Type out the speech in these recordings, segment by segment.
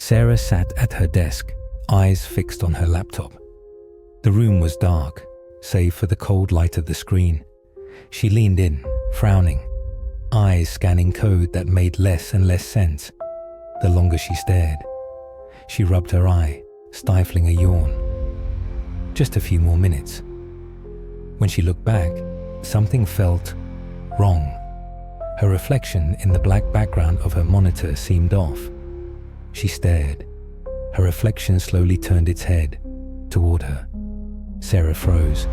Sarah sat at her desk, eyes fixed on her laptop. The room was dark, save for the cold light of the screen. She leaned in, frowning, eyes scanning code that made less and less sense the longer she stared. She rubbed her eye, stifling a yawn. Just a few more minutes. When she looked back, something felt wrong. Her reflection in the black background of her monitor seemed off. She stared. Her reflection slowly turned its head toward her. Sarah froze.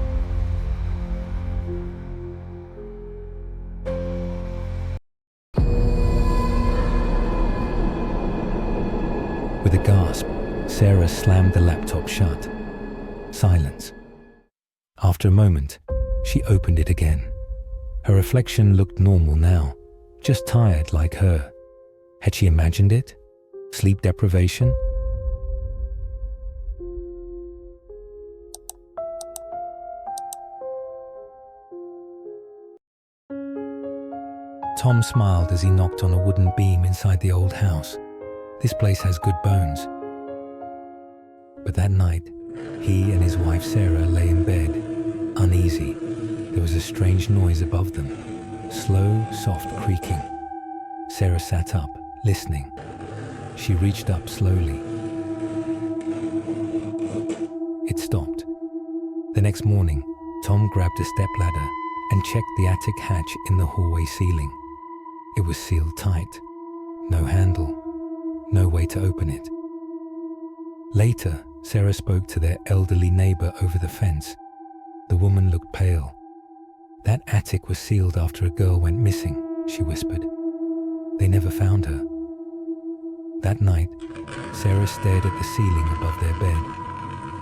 With a gasp, Sarah slammed the laptop shut. Silence. After a moment, she opened it again. Her reflection looked normal now, just tired like her. Had she imagined it? Sleep deprivation? Tom smiled as he knocked on a wooden beam inside the old house. This place has good bones. But that night, he and his wife Sarah lay in bed, uneasy. There was a strange noise above them, slow, soft creaking. Sarah sat up, listening. She reached up slowly. It stopped. The next morning, Tom grabbed a stepladder and checked the attic hatch in the hallway ceiling. It was sealed tight. No handle. No way to open it. Later, Sarah spoke to their elderly neighbor over the fence. The woman looked pale. "That attic was sealed after a girl went missing," she whispered. "They never found her." That night, Sarah stared at the ceiling above their bed.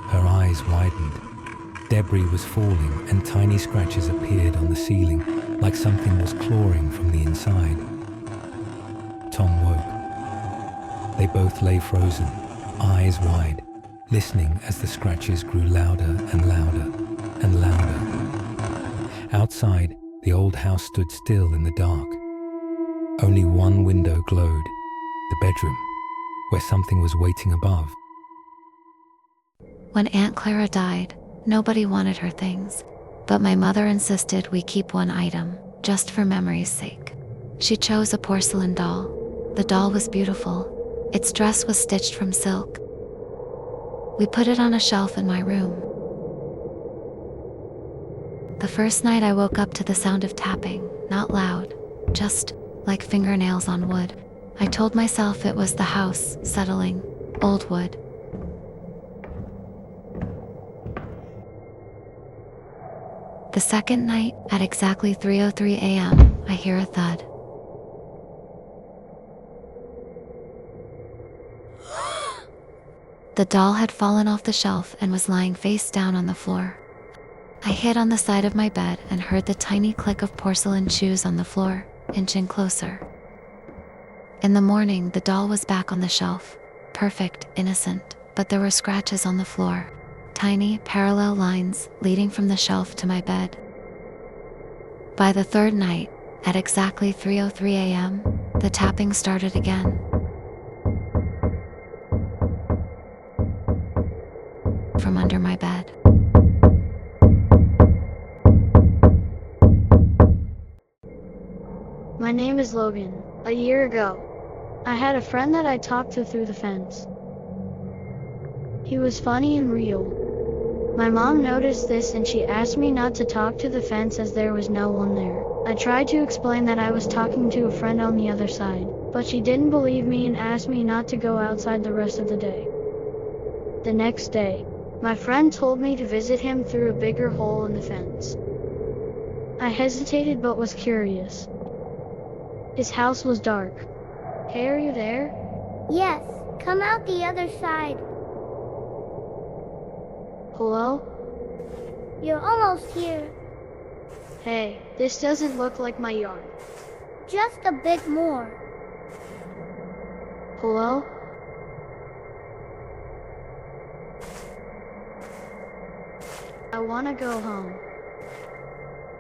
Her eyes widened. Debris was falling and tiny scratches appeared on the ceiling, like something was clawing from the inside. Tom woke. They both lay frozen, eyes wide, listening as the scratches grew louder and louder and louder. Outside, the old house stood still in the dark. Only one window glowed, the bedroom, where something was waiting above. When Aunt Clara died, nobody wanted her things, but my mother insisted we keep one item, just for memory's sake. She chose a porcelain doll. The doll was beautiful. Its dress was stitched from silk. We put it on a shelf in my room. The first night I woke up to the sound of tapping, not loud, just like fingernails on wood. I told myself it was the house settling, old wood. The second night, at exactly 3:03 a.m., I hear a thud. The doll had fallen off the shelf and was lying face down on the floor. I hid on the side of my bed and heard the tiny click of porcelain shoes on the floor, inching closer. In the morning, the doll was back on the shelf, perfect, innocent, but there were scratches on the floor, tiny, parallel lines leading from the shelf to my bed. By the third night, at exactly 3:03 a.m., the tapping started again. From under my bed. My name is Logan. A year ago, I had a friend that I talked to through the fence. He was funny and real. My mom noticed this and she asked me not to talk to the fence as there was no one there. I tried to explain that I was talking to a friend on the other side, but she didn't believe me and asked me not to go outside the rest of the day. The next day, my friend told me to visit him through a bigger hole in the fence. I hesitated but was curious. His house was dark. Hey, are you there? Yes, come out the other side. Hello? You're almost here. Hey, this doesn't look like my yard. Just a bit more. Hello? I want to go home.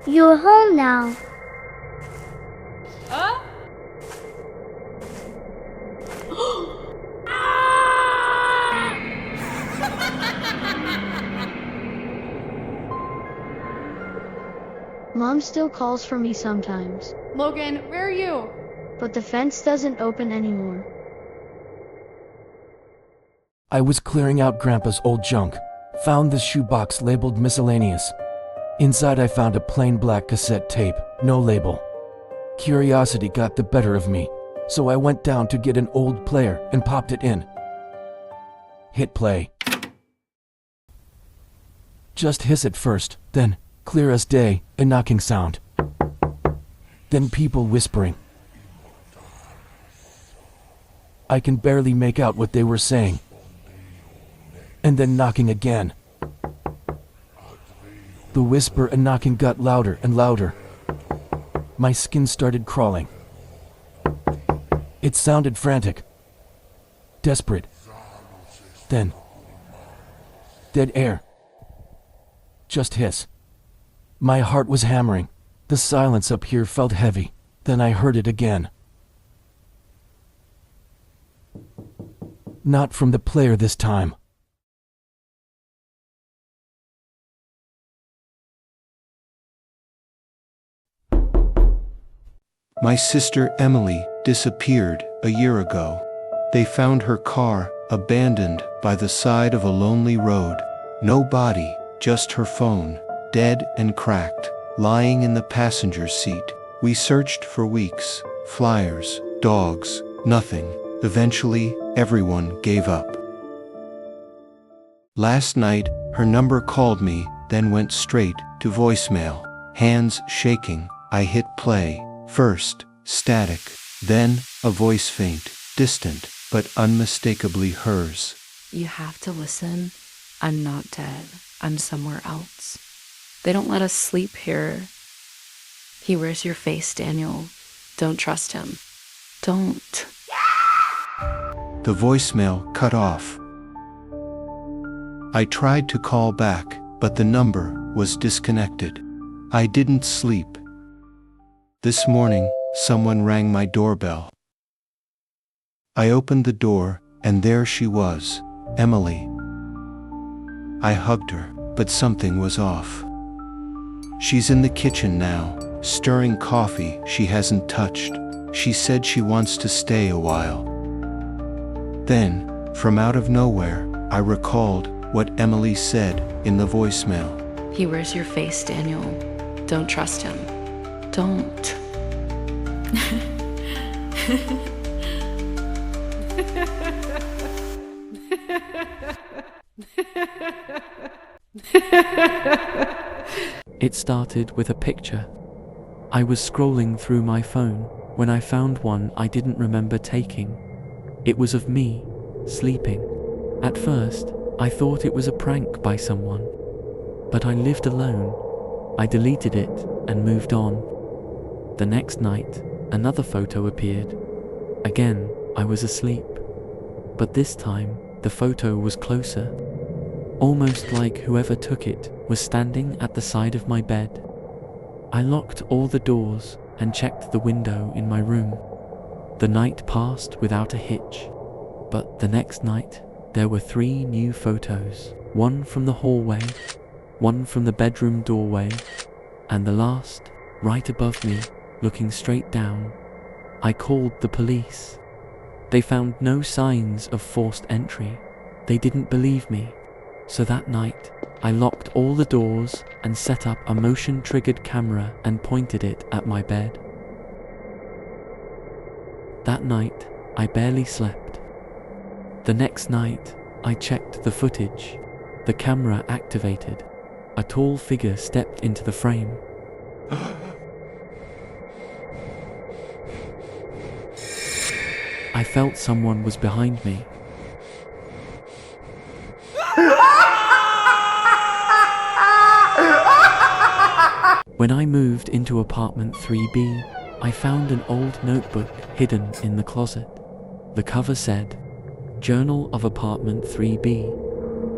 You're home now. Huh? Ah! Mom still calls for me sometimes, Logan, where are you? but the fence doesn't open anymore. I was clearing out Grandpa's old junk. Found this shoebox labeled miscellaneous. Inside I found a plain black cassette tape, no label. Curiosity got the better of me, so I went down to get an old player and popped it in. Hit play. Just hiss at first, then, clear as day, a knocking sound. Then people whispering. I can barely make out what they were saying. And then knocking again. The whisper and knocking got louder and louder. My skin started crawling. It sounded frantic, desperate. Then, dead air. Just hiss. My heart was hammering. The silence up here felt heavy. Then I heard it again. Not from the player this time. My sister Emily disappeared a year ago. They found her car abandoned by the side of a lonely road. No body, just her phone, dead and cracked, lying in the passenger seat. We searched for weeks. Flyers, dogs, nothing. Eventually, everyone gave up. Last night, her number called me, then went straight to voicemail. Hands shaking, I hit play. First, static, then a voice faint, distant, but unmistakably hers. You have to listen. I'm not dead. I'm somewhere else. They don't let us sleep here. He wears your face, Daniel. Don't trust him. Don't. The voicemail cut off. I tried to call back, but the number was disconnected. I didn't sleep. This morning, someone rang my doorbell. I opened the door, and there she was, Emily. I hugged her, but something was off. She's in the kitchen now, stirring coffee she hasn't touched. She said she wants to stay a while. Then, from out of nowhere, I recalled what Emily said in the voicemail. He wears your face, Daniel. Don't trust him. Don't. It started with a picture. I was scrolling through my phone when I found one I didn't remember taking. It was of me, sleeping. At first, I thought it was a prank by someone. But I lived alone. I deleted it and moved on. The next night, another photo appeared. Again, I was asleep. But this time, the photo was closer. Almost like whoever took it was standing at the side of my bed. I locked all the doors and checked the window in my room. The night passed without a hitch. But the next night, there were 3 new photos. One from the hallway, one from the bedroom doorway, and the last, right above me, looking straight down. I called the police. They found no signs of forced entry. They didn't believe me. So that night, I locked all the doors and set up a motion-triggered camera and pointed it at my bed. That night, I barely slept. The next night, I checked the footage. The camera activated. A tall figure stepped into the frame. I felt someone was behind me. When I moved into apartment 3B, I found an old notebook hidden in the closet. The cover said, "Journal of Apartment 3B.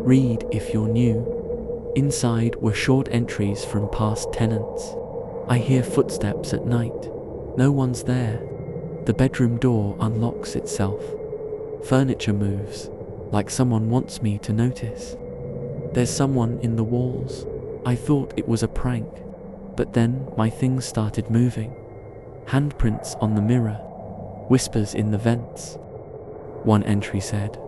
Read if you're new." Inside were short entries from past tenants. I hear footsteps at night. No one's there. The bedroom door unlocks itself. Furniture moves, like someone wants me to notice. There's someone in the walls. I thought it was a prank, But then my things started moving. Handprints on the mirror, whispers in the vents. One entry said,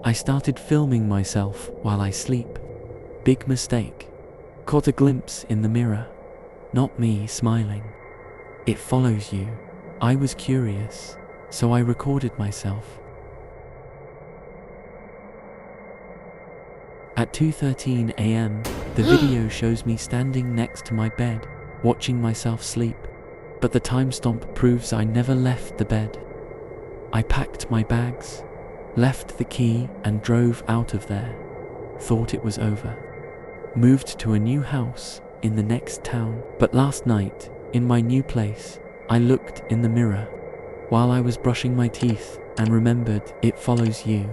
"I started filming myself while I sleep. Big mistake. Caught a glimpse in the mirror. Not me smiling. It follows you. I was curious, so I recorded myself." At 2:13 a.m., the video shows me standing next to my bed, watching myself sleep. But the timestamp proves I never left the bed. I packed my bags, left the key and drove out of there. Thought it was over. Moved to a new house in the next town. But last night, in my new place, I looked in the mirror while I was brushing my teeth and remembered it follows you.